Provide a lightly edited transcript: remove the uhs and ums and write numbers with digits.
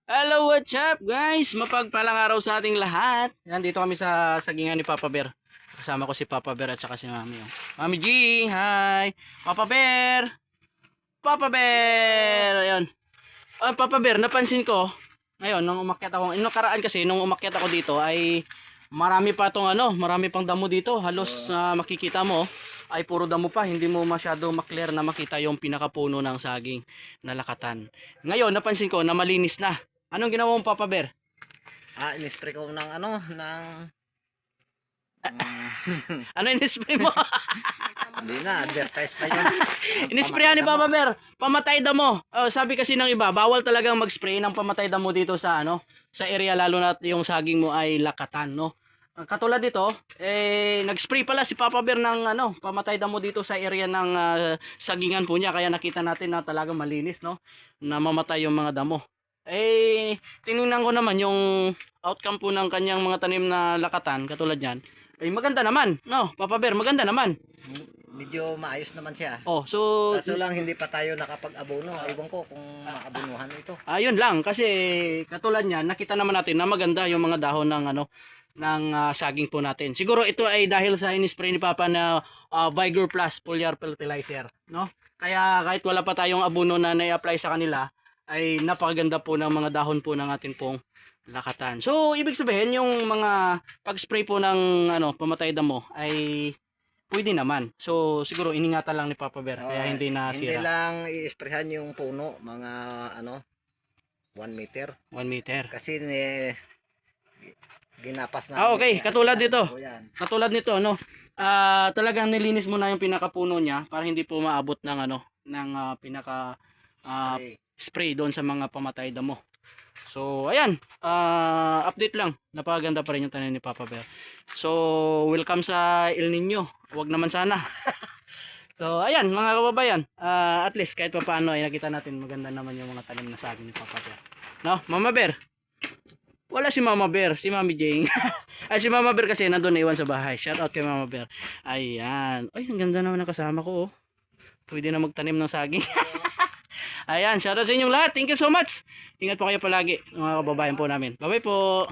Hello, what's up guys? Mapagpalang araw sa ating lahat. Yan, dito kami sa sagingan ni Papa Bear. Kasama ko si Papa Bear at saka si Mami. Oh. Mami G, hi! Papa Bear! Papa Bear! Ayun. Papa Bear, napansin ko, ngayon, nung umakyat ako, nakaraan kasi, nung umakyat ako dito, ay marami pa tong marami pang damo dito. Halos makikita mo, ay puro damo pa. Hindi mo masyado maklear na makita yung pinakapuno ng saging na lakatan. Ngayon, napansin ko na malinis na. Anong ginawa mo, Papa Bear? In-spray ko ng Ano in-spray mo? hindi na, advertise pa yun. In-sprayan ni Papa Bear, pamatay damo. Sabi kasi ng iba, bawal talagang mag-spray ng pamatay damo dito sa sa area, lalo na yung saging mo ay lakatan, no? Katulad dito, nag-spray pala si Papa Bear ng pamatay damo dito sa area ng sagingan po niya, kaya nakita natin na talagang malinis, no? Na mamatay yung mga damo. Tiningnan ko naman yung outcome po ng kanyang mga tanim na lakatan, katulad yan. Maganda naman, no? Papa Bear, maganda naman. Medyo maayos naman siya. So Kaso lang hindi pa tayo nakapag-abono. Ewan ko kung maabonuhan ito. ayun lang, kasi katulad niyan, nakita naman natin na maganda yung mga dahon ng ng saging po natin. Siguro ito ay dahil sa in-spray ni Papa na Vigor Plus foliar fertilizer, no? Kaya kahit wala pa tayong abono na na-apply sa kanila, ay napakaganda po ng mga dahon po ng atin pong lakatan. So ibig sabihin yung mga pag-spray po ng pamatay damo ay pwede naman. So siguro iningatan lang ni Papa Bear kaya hindi Hindi nasira. lang i-sprayhan yung puno, mga 1 meter. 1 meter. Kasi ginapas na. Okay, katulad dito. Yan. Katulad nito, talagang nilinis mo na yung pinakapuno niya para hindi po maabot ng ng pinaka Okay. spray doon sa mga pamatay damo. So, ayan, update lang. Napakaganda pa rin yung tanim ni Papa Bear. So, welcome sa El Nino. Huwag naman sana. So, ayan, mga kababayan, at least kahit pa paano ay nakita natin maganda naman yung mga tanim na saging ni Papa Bear. No, Mama Bear? Wala si Mama Bear, si Mami Jane. Ay, si Mama Bear kasi nandun na iwan sa bahay. Shout out kay Mama Bear. Ayan. Ay, ang ganda naman ng kasama ko, oh. Pwede na magtanim ng saging. Ayan, shout out sa inyong lahat. Thank you so much. Ingat po kayo palagi, mga kababayan po namin. Bye-bye po.